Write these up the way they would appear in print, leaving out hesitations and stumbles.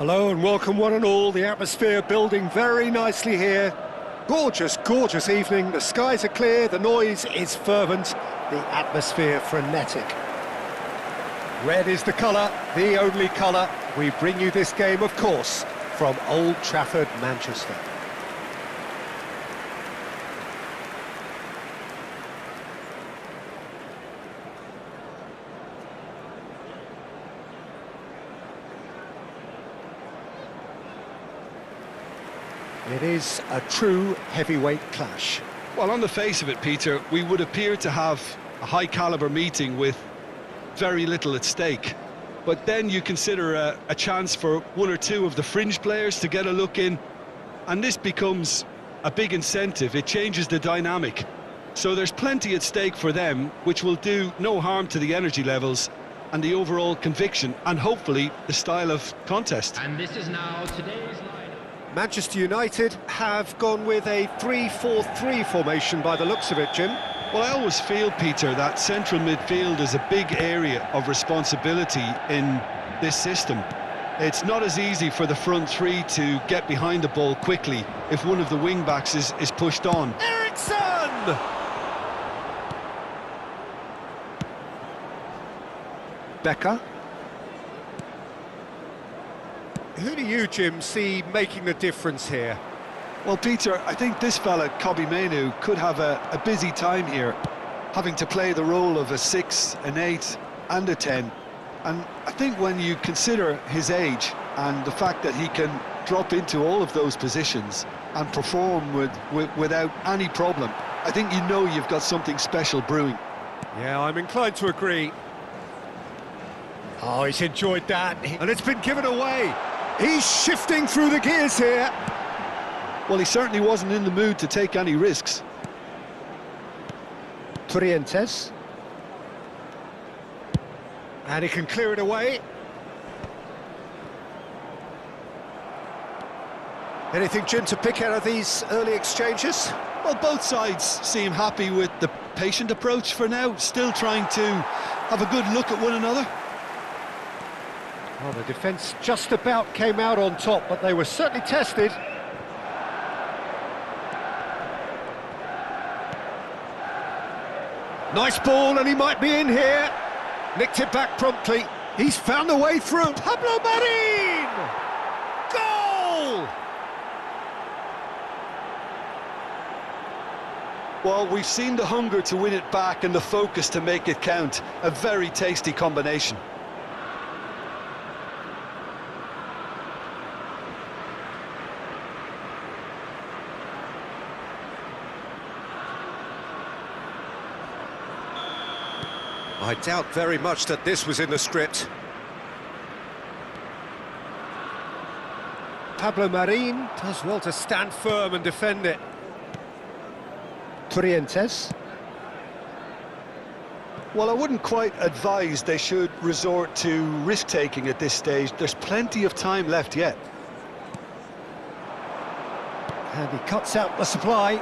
Hello and welcome one and all. The atmosphere building very nicely here. Gorgeous, gorgeous evening. The skies are clear, the noise is fervent, the atmosphere frenetic. Red is the colour, the only colour. We bring you this game, of course, from Old Trafford, Manchester. It is a true heavyweight clash. Well, on the face of it, Peter, we would appear to have a high-caliber meeting with very little at stake. But then you consider a chance for one or two of the fringe players to get a look in, and this becomes a big incentive. It changes the dynamic. So there's plenty at stake for them, which will do no harm to the energy levels and the overall conviction, and hopefully the style of contest. And this is now today's lineup. Manchester United have gone with a 3-4-3 formation by the looks of it, Jim. Well, I always feel, Peter, that central midfield is a big area of responsibility in this system. It's not as easy for the front three to get behind the ball quickly if one of the wing-backs is pushed on. Eriksson! Becker. Who do you, Jim, see making the difference here? Well, Peter, I think this fella, Kobbie Mainoo, could have a busy time here, having to play the role of a 6, an 8 and a 10. And I think when you consider his age and the fact that he can drop into all of those positions and perform without any problem, I think you know you've got something special brewing. Yeah, I'm inclined to agree. Oh, he's enjoyed that, and it's been given away. He's shifting through the gears here. Well, he certainly wasn't in the mood to take any risks. Intens. And he can clear it away. Anything, Jim, to pick out of these early exchanges? Well, both sides seem happy with the patient approach for now, still trying to have a good look at one another. Well, the defence just about came out on top, but they were certainly tested. Nice ball, and he might be in here. Nicked it back promptly. He's found a way through. Pablo Marin! Goal! Well, we've seen the hunger to win it back and the focus to make it count. A very tasty combination. I doubt very much that this was in the script. Pablo Marin does well to stand firm and defend it. Intens. Well, I wouldn't quite advise they should resort to risk-taking at this stage. There's plenty of time left yet. And he cuts out the supply.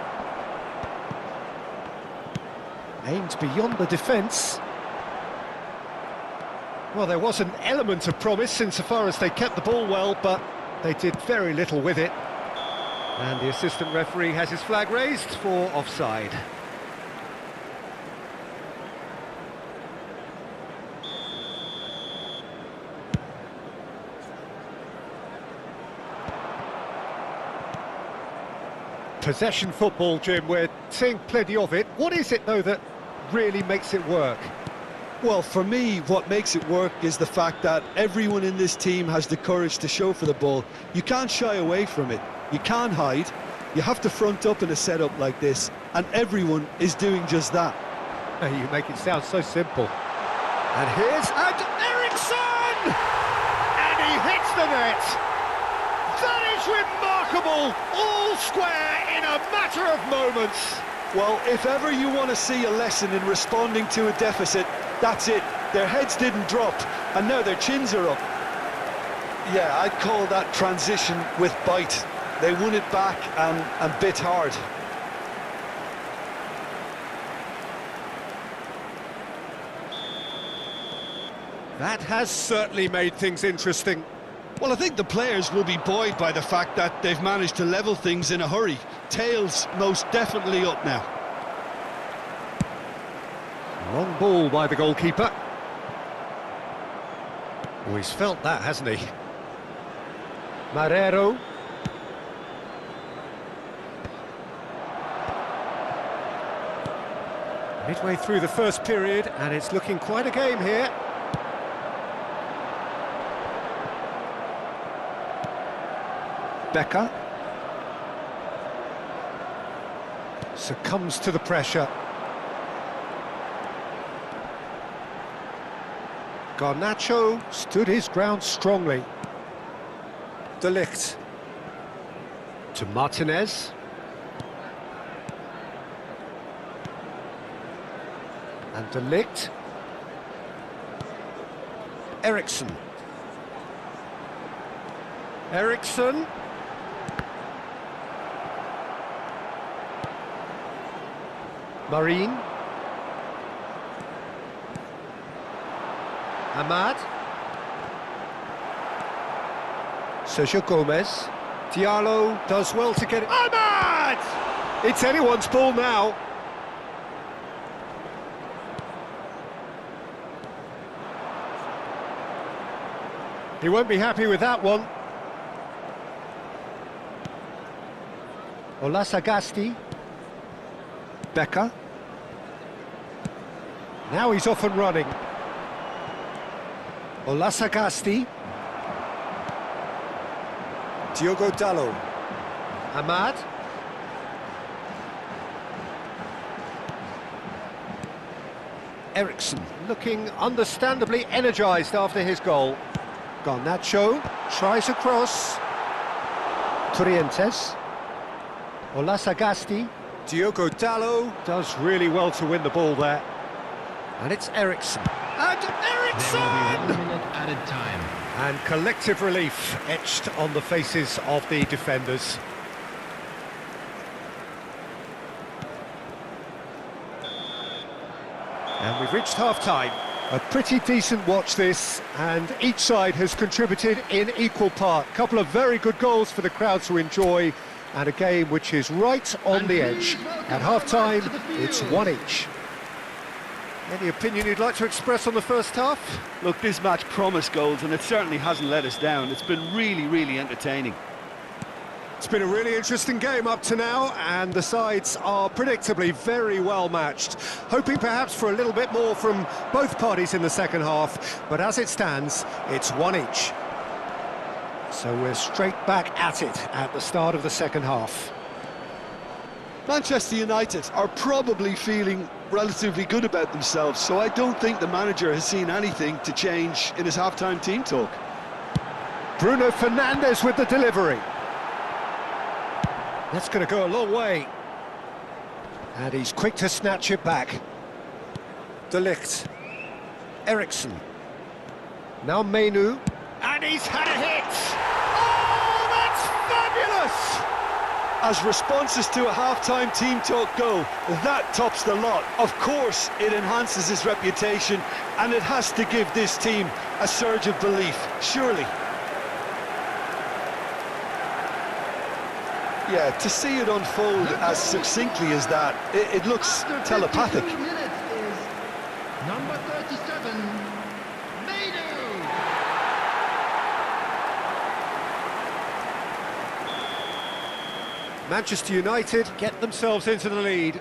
Aimed beyond the defence. Well, there was an element of promise insofar as they kept the ball well, but they did very little with it. And the assistant referee has his flag raised for offside. Possession football, Jim, we're seeing plenty of it. What is it, though, that really makes it work? Well, for me, what makes it work is the fact that everyone in this team has the courage to show for the ball. You can't shy away from it. You can't hide. You have to front up in a setup like this, and everyone is doing just that. You make it sound so simple. And here's Eriksson! And he hits the net! That is remarkable! All square in a matter of moments. Well, if ever you want to see a lesson in responding to a deficit, that's it. Their heads didn't drop, and now their chins are up. Yeah, I'd call that transition with bite. They won it back and bit hard. That has certainly made things interesting. Well, I think the players will be buoyed by the fact that they've managed to level things in a hurry. Tails most definitely up now. Long ball by the goalkeeper. Oh, he's felt that, hasn't he? Marrero. Midway through the first period, and it's looking quite a game here. Becker. Succumbs to the pressure. Garnacho stood his ground strongly. De Ligt. To Martinez. And De Ligt. Eriksson. Eriksson. Marine. Ahmad. Sergio Gomez. Diallo does well to get it. Ahmad! It's anyone's ball now. He won't be happy with that one. Olasagasti. Becker. Now he's off and running. Olasagasti. Diogo Dalot. Ahmad. Eriksson looking understandably energised after his goal. Garnacho tries a cross. Torrientes. Olasagasti. Diogo Dalot does really well to win the ball there. And it's Eriksson. And There will be 1 Eriksson! minute added time. And collective relief etched on the faces of the defenders. And we've reached half-time. A pretty decent watch this, and each side has contributed in equal part. A couple of very good goals for the crowd to enjoy, and a game which is right on the edge. At half-time, it's one each. Any opinion you'd like to express on the first half? Look, this match promised goals, and it certainly hasn't let us down. It's been really, really entertaining. It's been a really interesting game up to now, and the sides are predictably very well matched. Hoping perhaps for a little bit more from both parties in the second half, but as it stands, it's one each. So we're straight back at it at the start of the second half. Manchester United are probably feeling relatively good about themselves, so I don't think the manager has seen anything to change in his half-time team talk. Bruno Fernandes with the delivery. That's going to go a long way. And he's quick to snatch it back. De Ligt. Eriksson. Now Menu. And he's had a hit! Oh, that's fabulous! As responses to a half-time team talk go, that tops the lot. Of course, it enhances his reputation, and it has to give this team a surge of belief, surely. Yeah, to see it unfold as succinctly as that, it looks telepathic. After 52 minutes is number 37, Manu. Manchester United get themselves into the lead.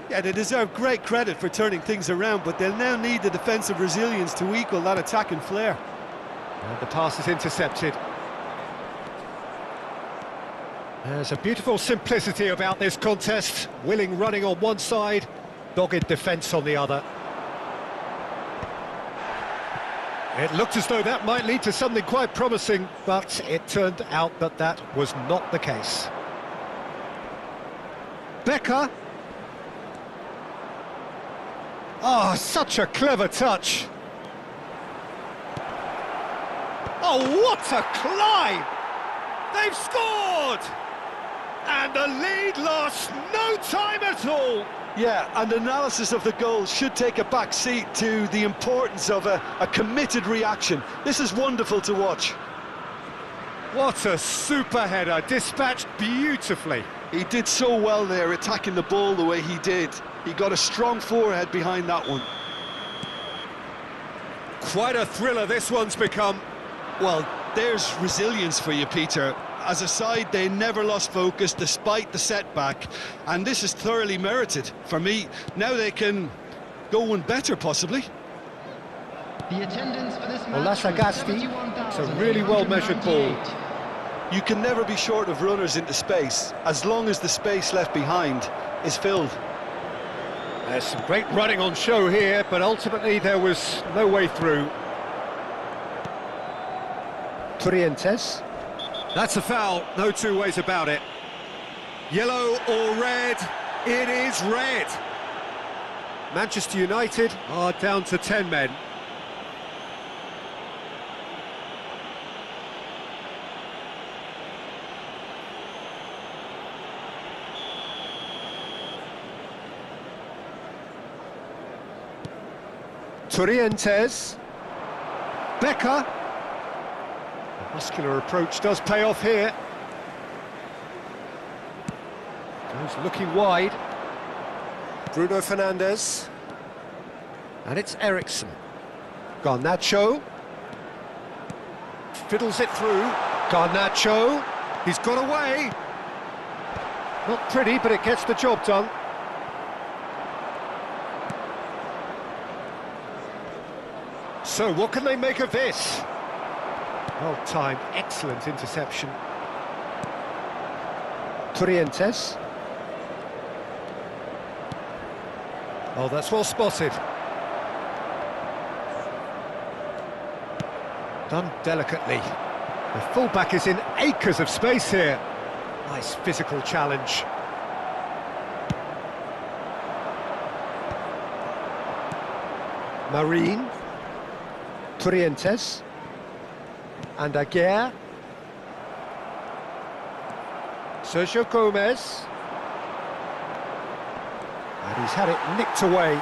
Yeah, they deserve great credit for turning things around, but they'll now need the defensive resilience to equal that attacking flair. And the pass is intercepted. There's a beautiful simplicity about this contest. Willing running on one side, dogged defence on the other. It looked as though that might lead to something quite promising, but it turned out that that was not the case. Becker. Oh, such a clever touch. Oh, what a climb! They've scored! And the lead lost no time at all. Yeah, and analysis of the goal should take a back seat to the importance of a committed reaction. This is wonderful to watch. What a super header, dispatched beautifully. He did so well there, attacking the ball the way he did. He got a strong forehead behind that one. Quite a thriller this one's become. Well, there's resilience for you, Peter. As a side, they never lost focus despite the setback, and this is thoroughly merited. For me, now they can go one better, possibly. The attendance for this match Well, that's was Agasti. It's a really well-measured ball. You can never be short of runners into space, as long as the space left behind is filled. There's some great running on show here, but ultimately there was no way through. Corrientes. That's a foul, no two ways about it. Yellow or red? It is red. Manchester United are down to 10 men. Corrientes. Becker. The muscular approach does pay off here. Goes looking wide. Bruno Fernandes. And it's Eriksson. Garnacho. Fiddles it through. Garnacho. He's got away. Not pretty, but it gets the job done. So what can they make of this? Well timed, excellent interception. Corrientes. Oh, that's well spotted. Done delicately. The fullback is in acres of space here. Nice physical challenge. Marine. Corrientes. And Aguirre. Sergio Gomez. And he's had it nicked away.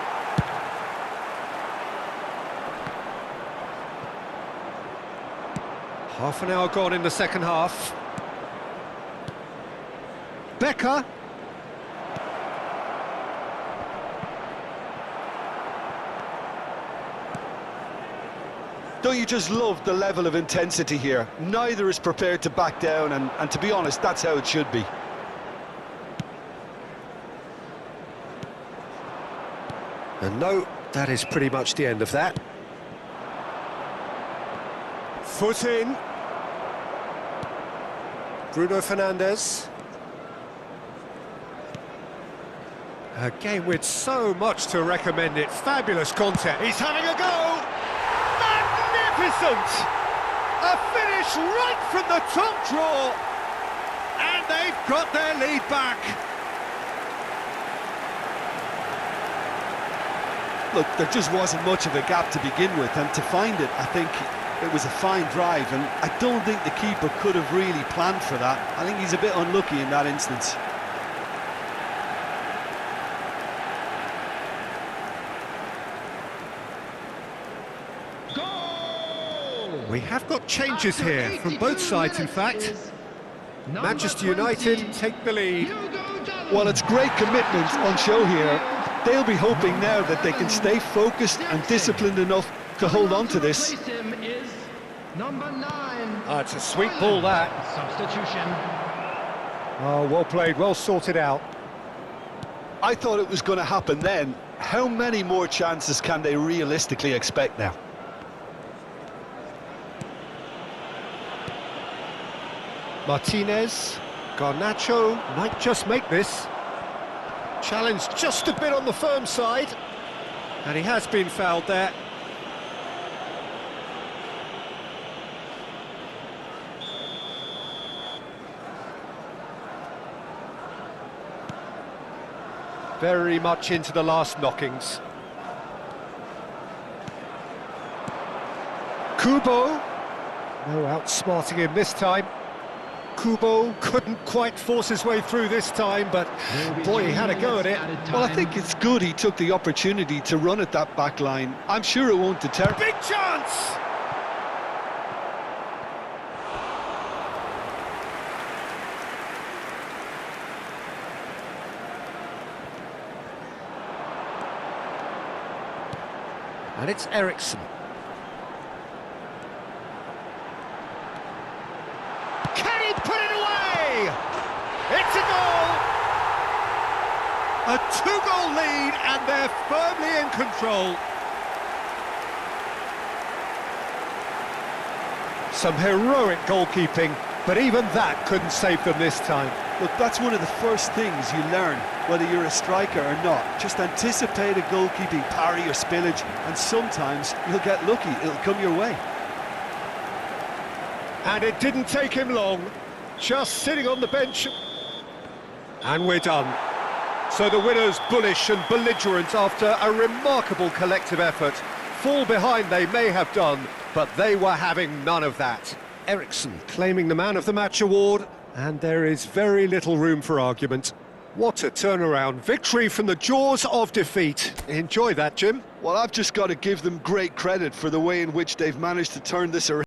Half an hour gone in the second half. Becker. Don't you just love the level of intensity here? Neither is prepared to back down, and to be honest, that's how it should be. And no, that is pretty much the end of that. Foot in. Bruno Fernandes. A game with so much to recommend it. Fabulous content. He's having a go. Magnificent! A finish right from the top draw. And they've got their lead back. Look, there just wasn't much of a gap to begin with, and to find it, I think it was a fine drive, and I don't think the keeper could have really planned for that. I think he's a bit unlucky in that instance. Goal! We have got changes here from both sides, in fact. Manchester United take the lead. Well, it's great commitment on show here. They'll be hoping now that they can stay focused and disciplined enough to hold on to this. Number 9. Oh, it's a sweet ball, that. Substitution. Oh, well played, well sorted out. I thought it was going to happen then. How many more chances can they realistically expect now? Martinez. Garnacho might just make this. Challenge just a bit on the firm side. And he has been fouled there. Very much into the last knockings. Kubo. No outsmarting him this time. Kubo couldn't quite force his way through this time, but boy, he had a go at it. Well, I think it's good he took the opportunity to run at that back line. I'm sure it won't deter. Big chance! And it's Eriksson. Can he put it away? It's a goal! A two-goal lead, and they're firmly in control. Some heroic goalkeeping, but even that couldn't save them this time. Look, that's one of the first things you learn, whether you're a striker or not. Just anticipate a goalkeeping parry or spillage, and sometimes you'll get lucky, it'll come your way. And it didn't take him long, just sitting on the bench. And we're done. So the winners bullish and belligerent after a remarkable collective effort. Fall behind they may have done, but they were having none of that. Eriksson claiming the Man of the Match award, and there is very little room for argument. What a turnaround. Victory from the jaws of defeat. Enjoy that, Jim. Well, I've just got to give them great credit for the way in which they've managed to turn this around.